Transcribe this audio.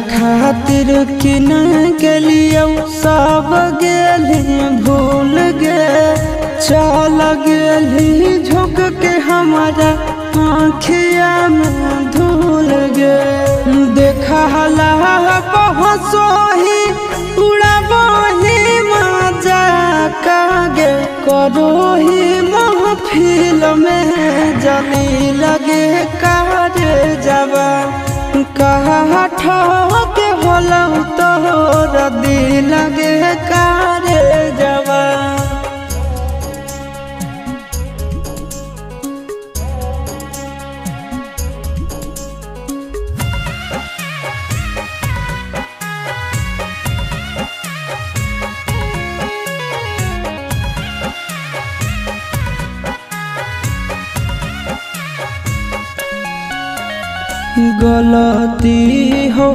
खातिर किन गेलियो सब गेली भूल गे चल गेली झुक के हमारा आँखिया में धूल गे देखा पहुँचोही उड़ाबही मजा कागे करोही महफिल में जली लगे कारे जवा कहा ठोके होला तोर दिल लगे कारे जवा गलती हो